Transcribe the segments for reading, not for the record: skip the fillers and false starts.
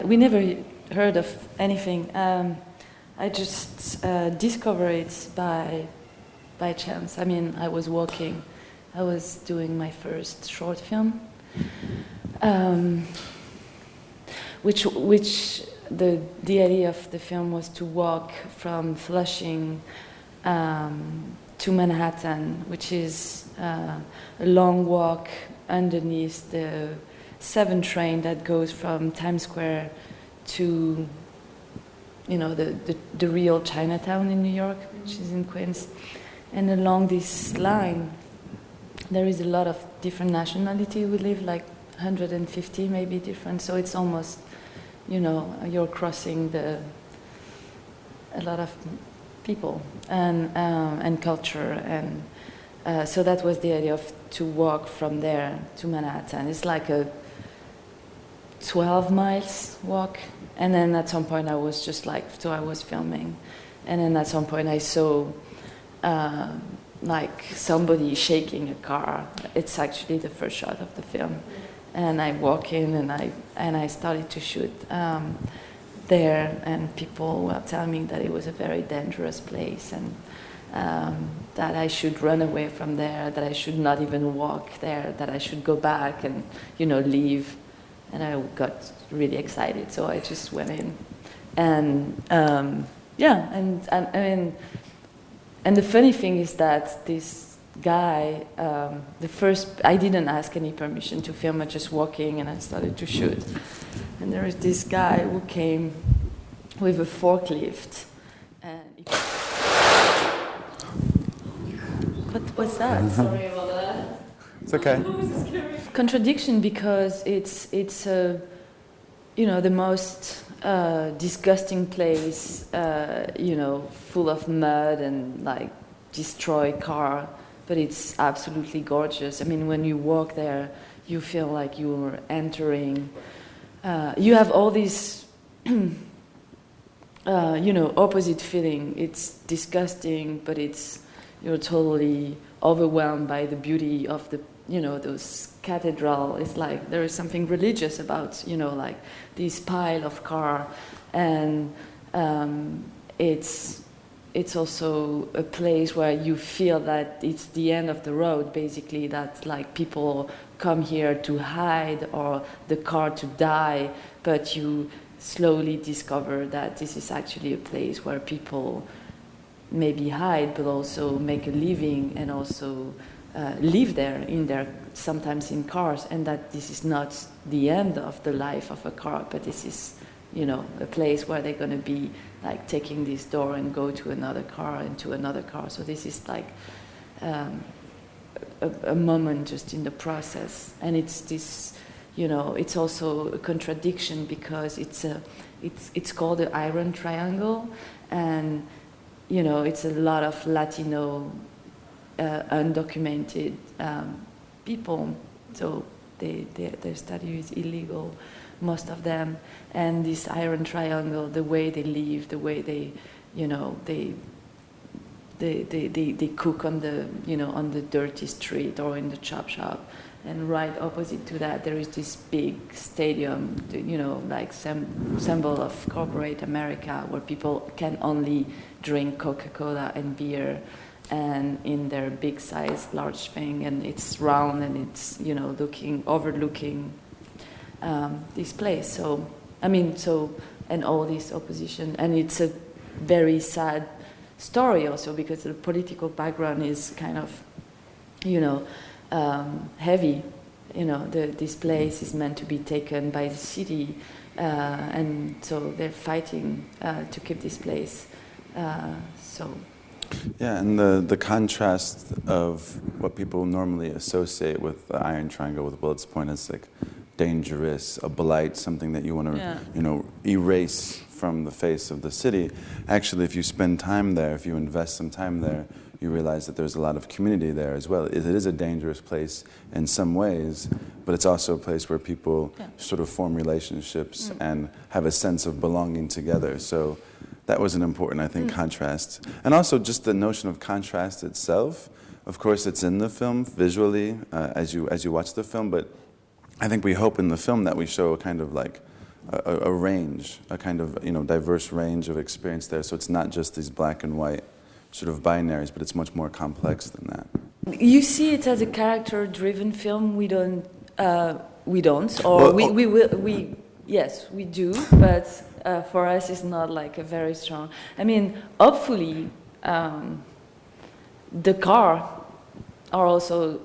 We never heard of anything. I just discovered it by chance. I mean, I was walking. I was doing my first short film, which the idea of the film was to walk from Flushing to Manhattan, which is a long walk underneath the 7 train that goes from Times Square to, you know, the real Chinatown in New York, which is in Queens. And along this line, there is a lot of different nationality. We live like 150 maybe different, so it's almost, you know, you're crossing a lot of people and culture, and so that was the idea to walk from there to Manhattan. It's like a 12 miles walk, and then at some point I was just like, so I was filming, and then at some point I saw like somebody shaking a car. It's actually the first shot of the film, and I walk in and I started to shoot there, and people were telling me that it was a very dangerous place, and that I should run away from there, that I should not even walk there, that I should go back and, you know, leave. And I got really excited, so I just went in, and yeah, and I mean, and the funny thing is that this guy, I didn't ask any permission to film. I just walking, and I started to shoot, and there is this guy who came with a forklift, and what was that? Sorry about that. It's okay. Contradiction, because it's you know, the most disgusting place, you know, full of mud and like destroyed car, but it's absolutely gorgeous. I mean, when you walk there, you feel like you're entering. You have all this, you know, opposite feeling. It's disgusting, but you're totally overwhelmed by the beauty of the, you know, those cathedral. It's like there is something religious about, you know, like this pile of car, and it's also a place where you feel that it's the end of the road, basically, that like people come here to hide or the car to die, but you slowly discover that this is actually a place where people maybe hide, but also make a living, and also live there sometimes in cars, and that this is not the end of the life of a car, but this is, you know, a place where they're going to be like taking this door and go to another car and to another car. So this is like a moment just in the process, and it's this, you know, it's also a contradiction, because it's called the Iron Triangle, and, you know, it's a lot of Latino undocumented people, so their study is illegal, most of them, and this Iron Triangle, the way they live, the way they, you know, they cook on the, you know, on the dirty street or in the chop shop, and right opposite to that there is this big stadium, you know, like symbol of corporate America, where people can only drink Coca-Cola and beer, and in their big size, large thing, and it's round, and it's, you know, overlooking this place. So, I mean, and all this opposition, and it's a very sad story also, because the political background is kind of, you know, heavy. You know, this place is meant to be taken by the city, and so they're fighting to keep this place. Yeah, and the contrast of what people normally associate with the Iron Triangle, with Bullet's point, is like dangerous, a blight, something that you want to, you know, erase from the face of the city. Actually, if you spend time there, if you invest some time there, you realize that there's a lot of community there as well. It is a dangerous place in some ways, but it's also a place where people sort of form relationships and have a sense of belonging together. So that was an important, I think, contrast. And also just the notion of contrast itself. Of course, it's in the film visually as you watch the film, but I think we hope in the film that we show a kind of like a range, a kind of diverse range of experience there. So it's not just these black and white sort of binaries, but it's much more complex than that. You see it as a character-driven film. We don't, or yes, we do, but for us, it's not like a very strong. I mean, hopefully, the car are also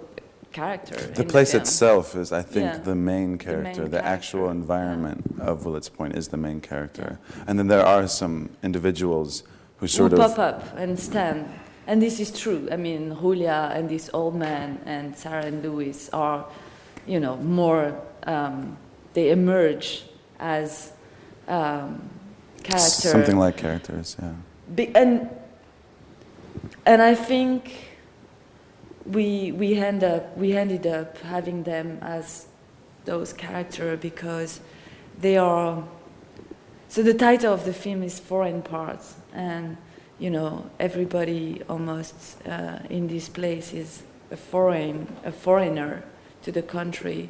character. The place itself is, I think, the main character. The actual environment of Willets Point is the main character. Yeah. And then there are some individuals who sort of pop up and stand. And this is true. I mean, Julia and this old man and Sarah and Louis are, more, they emerge as characters. Something like characters, yeah. And I think we ended up having them as those characters because they are. So the title of the film is Foreign Parts, and everybody almost in this place is a foreigner to the country.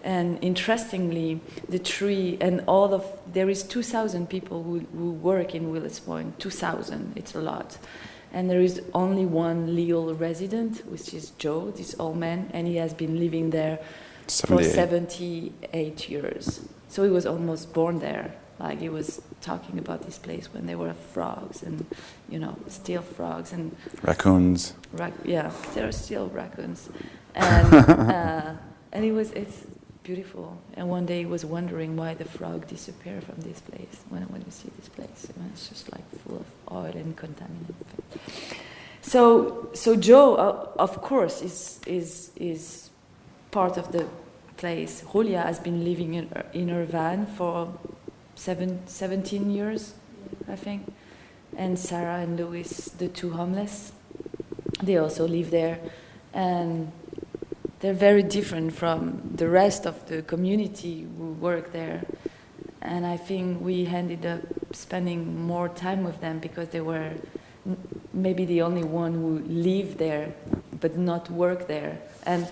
And interestingly, the tree and there is 2,000 people who work in Willets Point. 2,000, it's a lot. And there is only one legal resident, which is Joe, this old man, and he has been living there for 78 years. So he was almost born there. Like he was talking about this place when there were frogs and, still frogs and raccoons. Yeah, there are still raccoons, and it's beautiful. And one day he was wondering why the frog disappeared from this place. When you see this place, it's just like full of oil and contaminated. So Joe, of course, is part of the place. Julia has been living in her van for 17 years, I think. And Sarah and Louis, the two homeless, they also live there. And they're very different from the rest of the community who work there. And I think we ended up spending more time with them because they were maybe the only one who live there but not work there. And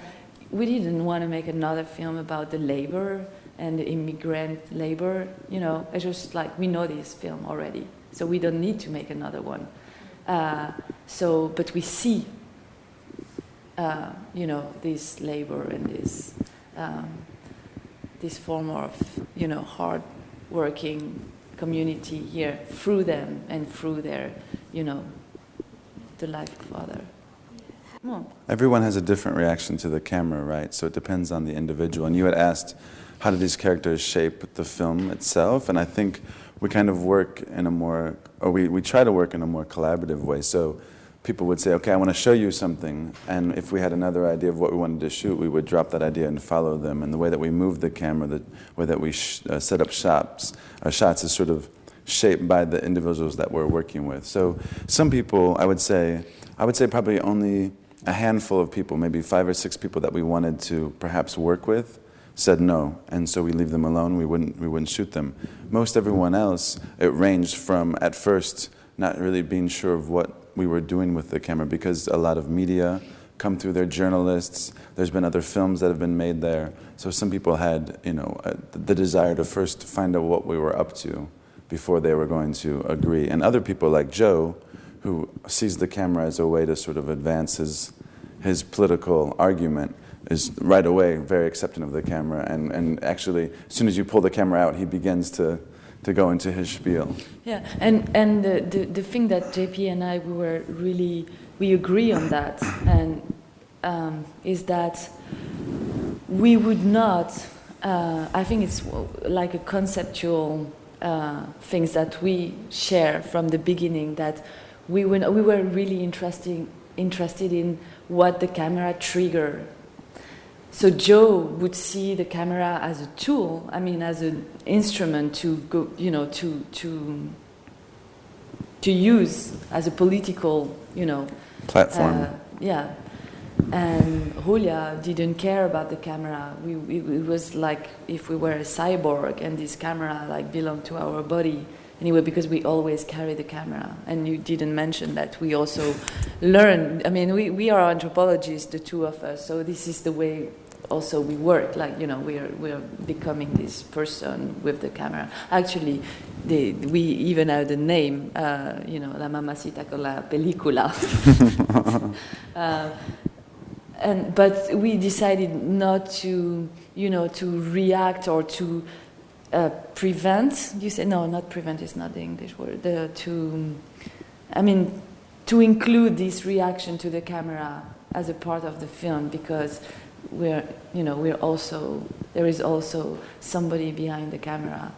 we didn't want to make another film about the labor and the immigrant labor. It's just like we know this film already, so we don't need to make another one. But we see this labor and this form of, hard-working community here through them and through their, the life of father. Everyone has a different reaction to the camera, right? So it depends on the individual. And you had asked, how do these characters shape the film itself? And I think we kind of work in we try to work in a more collaborative way. So people would say, okay, I want to show you something. And if we had another idea of what we wanted to shoot, we would drop that idea and follow them. And the way that we move the camera, the way that we set up shots is sort of shaped by the individuals that we're working with. So some people, I would say probably only a handful of people, maybe 5 or 6 people that we wanted to perhaps work with, said no, and so we leave them alone. We wouldn't shoot them. Most everyone else, it ranged from at first not really being sure of what we were doing with the camera because a lot of media come through, their journalists. There's been other films that have been made there. So some people had, the desire to first find out what we were up to before they were going to agree. And other people like Joe, who sees the camera as a way to sort of advance his political argument, is right away very accepting of the camera. And actually, as soon as you pull the camera out, he begins to go into his spiel. Yeah, and the thing that JP and I, we agree on that, and is that we would not, I think it's like a conceptual things that we share from the beginning, that we were really interested in what the camera triggered. So Joe would see the camera as a tool, as an instrument to go, to use as a political, platform. And Julia didn't care about the camera. It was like if we were a cyborg and this camera belonged to our body. Anyway, because we always carry the camera. And you didn't mention that we also learn. We are anthropologists, the two of us, so this is the way also we work, like, you know, we're becoming this person with the camera. Actually, we even have the name, you know, La Mamacita con la Película. But we decided not to, you know, to react or to prevent. You say no, not prevent is not the English word. To include this reaction to the camera as a part of the film, because there is also somebody behind the camera,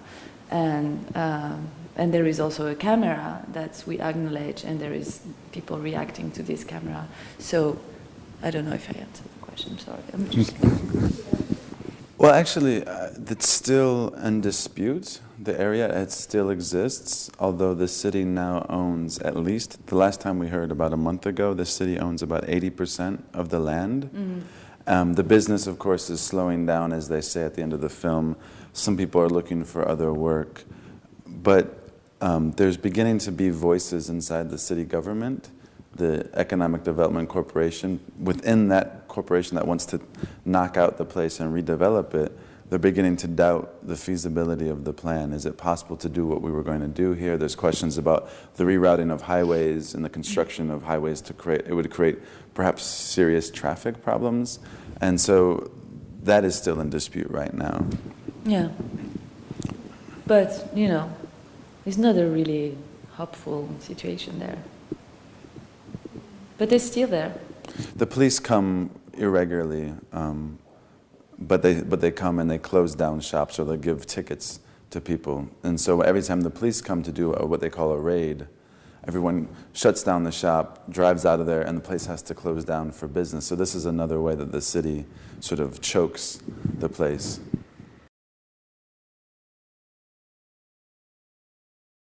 and there is also a camera that we acknowledge, and there is people reacting to this camera. So I don't know if I answered the question. Sorry, I'm just. Well, actually, it's still in dispute. The area, it still exists, although the city now owns, at least the last time we heard, about a month ago, the city owns about 80% of the land. Mm-hmm. The business, of course, is slowing down, as they say at the end of the film. Some people are looking for other work, but there's beginning to be voices inside the city government, the Economic Development Corporation. Within that corporation that wants to knock out the place and redevelop it, they're beginning to doubt the feasibility of the plan. Is it possible to do what we were going to do here? There's questions about the rerouting of highways and the construction of highways it would create perhaps serious traffic problems. And so that is still in dispute right now. Yeah. But, you know, it's not a really hopeful situation there. But they're still there. The police come irregularly, but they come and they close down shops, or they give tickets to people. And so every time the police come to do what they call a raid, everyone shuts down the shop, drives out of there, and the place has to close down for business. So this is another way that the city sort of chokes the place.